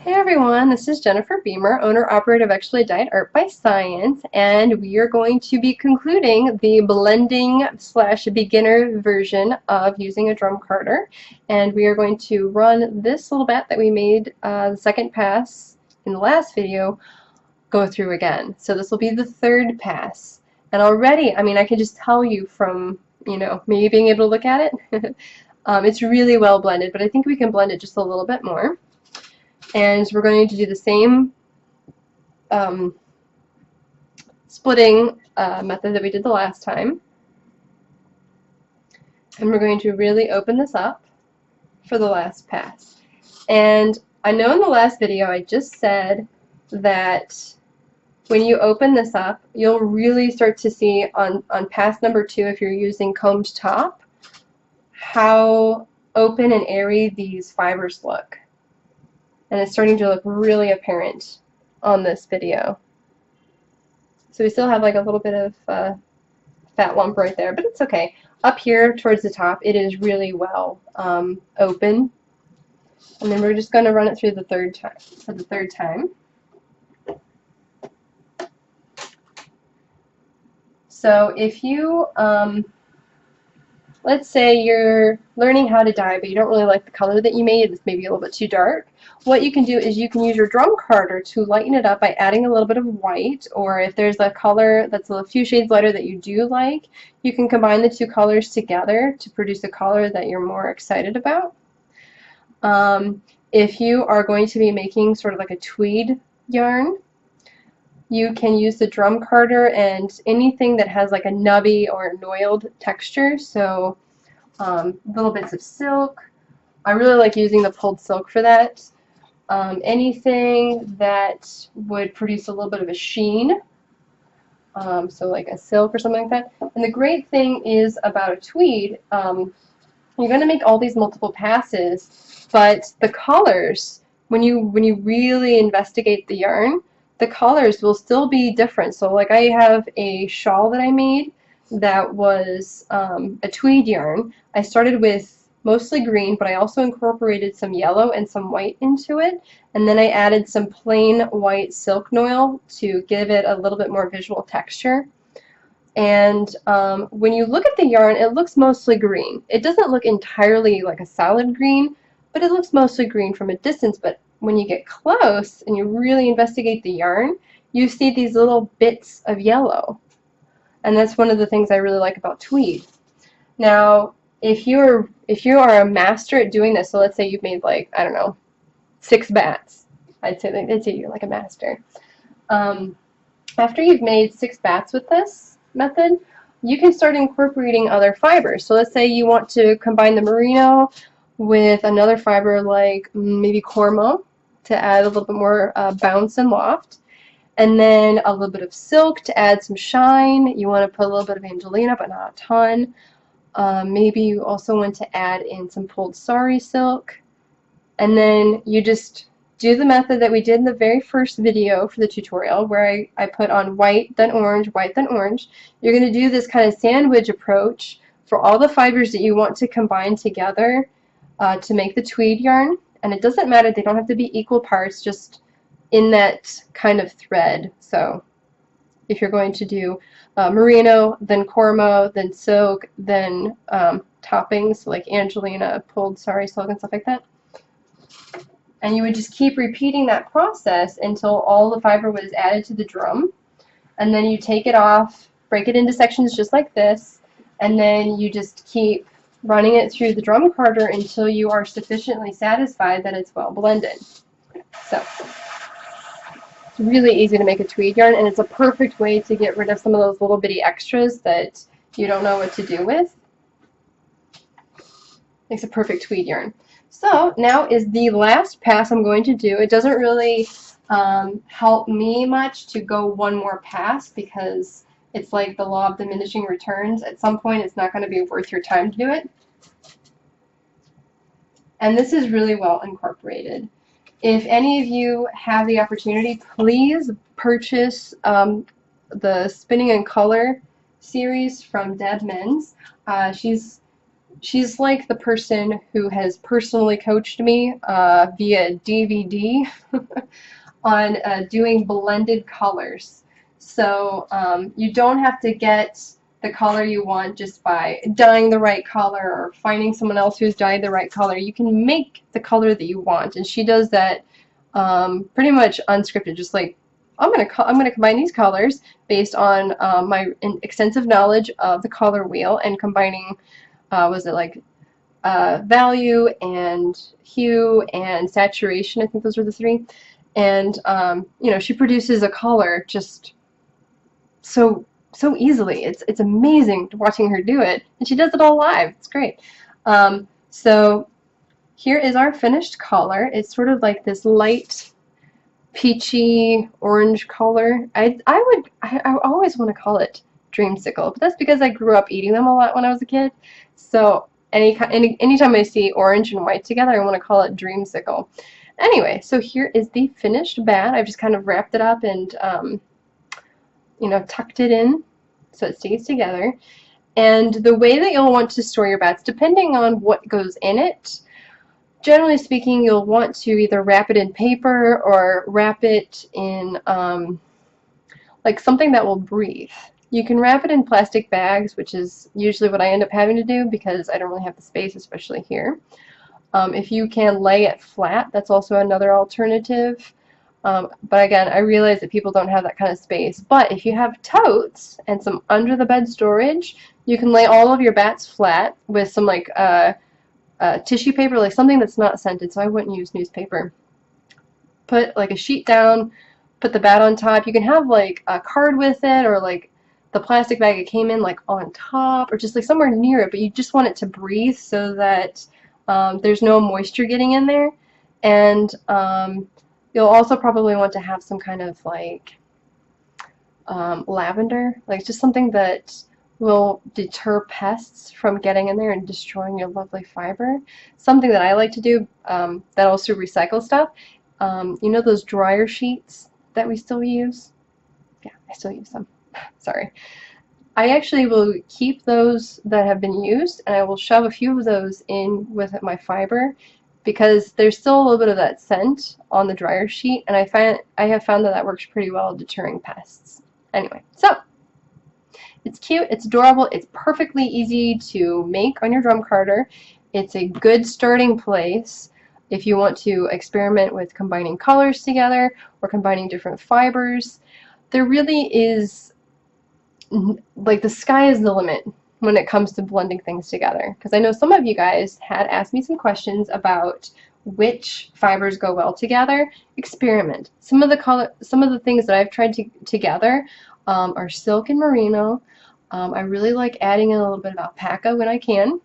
Hey everyone, this is Jennifer Beamer, owner-operator of ExpertlyDyed Art by Science, and we are going to be concluding the blending slash beginner version of using a drum carder. And we are going to run this little bat that we made the second pass in the last video go through again. So this will be the third pass. And already, I mean, I can just tell you from, me being able to look at it, it's really well blended, but I think we can blend it just a little bit more. And we're going to do the same splitting method that we did the last time. And we're going to really open this up for the last pass. And I know in the last video I just said that when you open this up, you'll really start to see on pass number 2, if you're using combed top, how open and airy these fibers look. And it's starting to look really apparent on this video. So we still have like a little bit of fat lump right there, but it's okay. Up here towards the top, it is really well open. And then we're just going to run it through the third time. So if you, let's say you're learning how to dye, but you don't really like the color that you made, it's maybe a little bit too dark, what you can do is you can use your drum carder to lighten it up by adding a little bit of white, or if there's a color that's a few shades lighter that you do like, you can combine the two colors together to produce a color that you're more excited about. If you are going to be making sort of like a tweed yarn, you can use the drum carder and anything that has like a nubby or noiled texture, so little bits of silk. I really like using the pulled silk for that. Anything that would produce a little bit of a sheen, so like a silk or something like that. And the great thing is about a tweed, you're going to make all these multiple passes, but the colors, when you really investigate the yarn, the colors will still be different. So like I have a shawl that I made that was a tweed yarn. I started with mostly green, but I also incorporated some yellow and some white into it, and then I added some plain white silk noil to give it a little bit more visual texture. And when you look at the yarn, it looks mostly green. It doesn't look entirely like a solid green, but it looks mostly green from a distance. But when you get close and you really investigate the yarn, you see these little bits of yellow. And that's one of the things I really like about tweed. Now, if you are a master at doing this, so let's say you've made like, I don't know, 6 bats. I'd say you're like a master. After you've made 6 bats with this method, you can start incorporating other fibers. So let's say you want to combine the merino with another fiber like maybe cormo to add a little bit more bounce and loft, and then a little bit of silk to add some shine. You want to put a little bit of Angelina, but not a ton. Maybe you also want to add in some pulled sari silk, and then you just do the method that we did in the very first video for the tutorial, where I put on white, then orange, white, then orange. You're going to do this kind of sandwich approach for all the fibers that you want to combine together to make the tweed yarn. And it doesn't matter, they don't have to be equal parts, just in that kind of thread. So if you're going to do merino, then cormo, then silk, then toppings like Angelina, pulled sari silk, and stuff like that. And you would just keep repeating that process until all the fiber was added to the drum. And then you take it off, break it into sections just like this, and then you just keep running it through the drum carder until you are sufficiently satisfied that it's well blended. So it's really easy to make a tweed yarn, and it's a perfect way to get rid of some of those little bitty extras that you don't know what to do with. Makes a perfect tweed yarn. So now is the last pass I'm going to do. It doesn't really help me much to go one more pass because it's like the law of diminishing returns. At some point it's not going to be worth your time to do it. And this is really well incorporated. If any of you have the opportunity, please purchase the Spinning in Color series from Deb Menz. She's She's like the person who has personally coached me via DVD on doing blended colors. So you don't have to get the color you want just by dyeing the right color or finding someone else who's dyed the right color. You can make the color that you want, and she does that pretty much unscripted, just like I'm gonna combine these colors based on my extensive knowledge of the color wheel and combining was it like value and hue and saturation. I think those were the three. And you know, she produces a color just so easily. It's amazing watching her do it, and she does it all live. It's great. So here is our finished color. It's sort of like this light peachy orange color. I always want to call it dreamsicle, but that's because I grew up eating them a lot when I was a kid. So anytime I see orange and white together, I want to call it dreamsicle. Anyway, so here is the finished bat. I've just kind of wrapped it up and you know, tucked it in so it stays together. And the way that you'll want to store your bats, depending on what goes in it, generally speaking, you'll want to either wrap it in paper or wrap it in like something that will breathe. You can wrap it in plastic bags, which is usually what I end up having to do because I don't really have the space, especially here. If you can lay it flat, that's also another alternative. But again, I realize that people don't have that kind of space. But if you have totes and some under the bed storage, you can lay all of your bats flat with some like tissue paper, like something that's not scented, so I wouldn't use newspaper. Put like a sheet down, put the bat on top. You can have like a card with it or like the plastic bag it came in like on top or just like somewhere near it, but you just want it to breathe so that there's no moisture getting in there. And you'll also probably want to have some kind of like lavender, like just something that will deter pests from getting in there and destroying your lovely fiber. Something that I like to do that also recycle stuff. You know those dryer sheets that we still use? Yeah, I still use them. Sorry. I actually will keep those that have been used and I will shove a few of those in with my fiber because there's still a little bit of that scent on the dryer sheet, and I have found that that works pretty well at deterring pests. Anyway, so it's cute, it's adorable, it's perfectly easy to make on your drum carder. It's a good starting place if you want to experiment with combining colors together or combining different fibers. There really is, like, the sky is the limit when it comes to blending things together, because I know some of you guys had asked me some questions about which fibers go well together. Experiment. Some of the things that I've tried together are silk and merino. I really like adding in a little bit of alpaca when I can.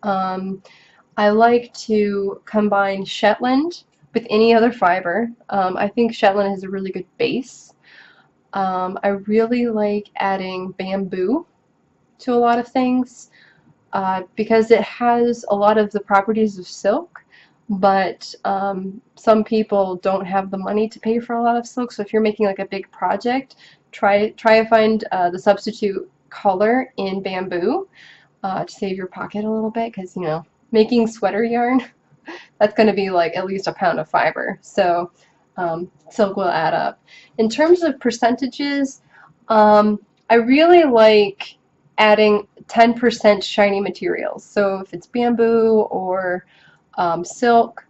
I like to combine Shetland with any other fiber. I think Shetland is a really good base. I really like adding bamboo to a lot of things because it has a lot of the properties of silk, but some people don't have the money to pay for a lot of silk. So if you're making like a big project, try to find the substitute color in bamboo to save your pocket a little bit, because you know, making sweater yarn, that's going to be like at least a pound of fiber. So silk will add up. In terms of percentages, I really like adding 10% shiny materials. So if it's bamboo or silk,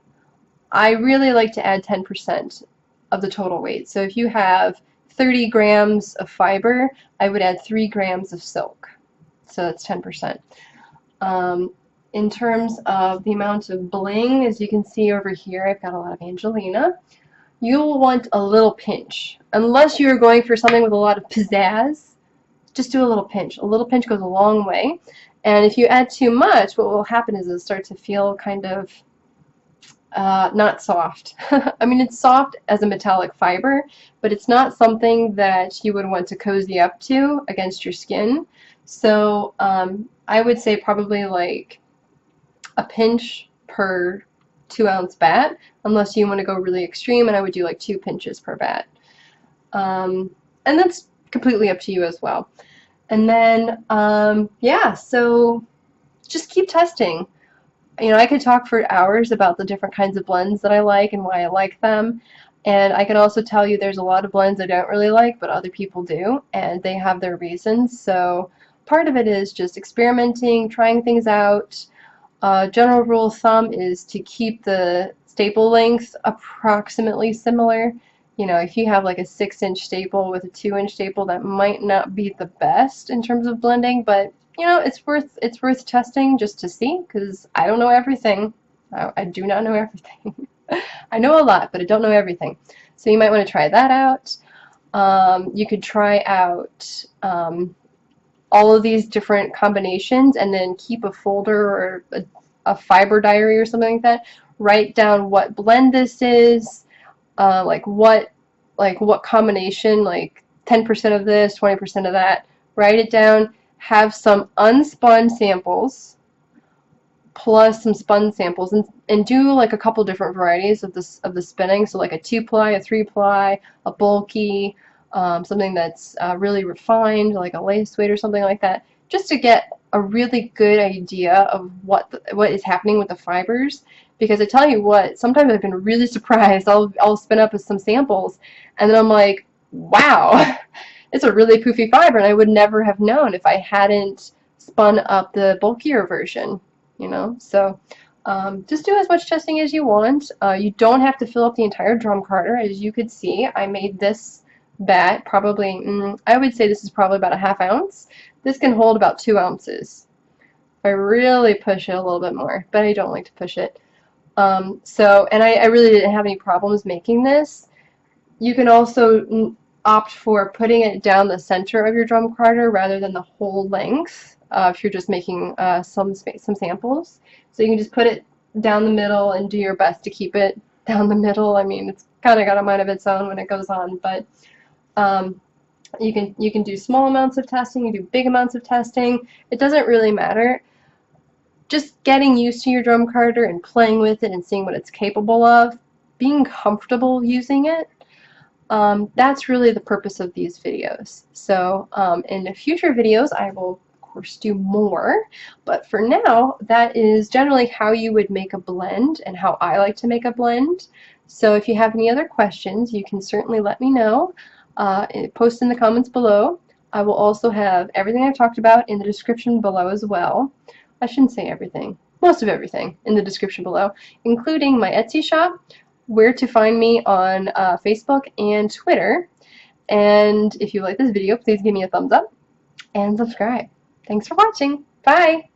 I really like to add 10% of the total weight. So if you have 30 grams of fiber, I would add 3 grams of silk. So that's 10%. In terms of the amount of bling, as you can see over here, I've got a lot of Angelina. You'll want a little pinch. Unless you're going for something with a lot of pizzazz, just do a little pinch. A little pinch goes a long way. And if you add too much, what will happen is it'll start to feel kind of not soft. I mean, it's soft as a metallic fiber, but it's not something that you would want to cozy up to against your skin. So I would say probably like a pinch per 2-ounce bat, unless you want to go really extreme, and I would do like 2 pinches per bat. And that's completely up to you as well. And then, yeah, so just keep testing. You know, I could talk for hours about the different kinds of blends that I like and why I like them. And I can also tell you there's a lot of blends I don't really like, but other people do, and they have their reasons. So part of it is just experimenting, trying things out. General rule of thumb is to keep the staple length approximately similar. You know, if you have like a 6-inch staple with a 2-inch staple, that might not be the best in terms of blending, but you know, it's worth testing just to see, because I don't know everything. I do not know everything. I know a lot, but I don't know everything. So you might want to try that out. You could try out all of these different combinations and then keep a folder or a fiber diary or something like that. Write down what blend this is, like what combination, like 10% of this, 20% of that. Write it down. Have some unspun samples plus some spun samples, and do like a couple different varieties of the spinning. So like a 2-ply, a 3-ply, a bulky, something that's really refined, like a lace weight or something like that, just to get a really good idea of what is happening with the fibers. Because I tell you what, sometimes I've been really surprised. I'll spin up with some samples, and then I'm like, wow, it's a really poofy fiber, and I would never have known if I hadn't spun up the bulkier version. You know, so just do as much testing as you want. You don't have to fill up the entire drum carter. As you could see, I made this bat probably, I would say this is probably about a ½ ounce. This can hold about 2 ounces if I really push it a little bit more, but I don't like to push it. And I really didn't have any problems making this. You can also opt for putting it down the center of your drum carter rather than the whole length if you're just making some samples. So you can just put it down the middle and do your best to keep it down the middle. I mean, it's kind of got a mind of its own when it goes on, but you can do small amounts of testing, you do big amounts of testing. It doesn't really matter. Just getting used to your drum carter and playing with it and seeing what it's capable of, being comfortable using it, that's really the purpose of these videos. So in the future videos I will of course do more, but for now that is generally how you would make a blend and how I like to make a blend. So if you have any other questions, you can certainly let me know. Post in the comments below. I will also have everything I've talked about in the description below as well. I shouldn't say everything, most of everything in the description below, including my Etsy shop, where to find me on Facebook and Twitter. And if you like this video, please give me a thumbs up and subscribe. Thanks for watching. Bye!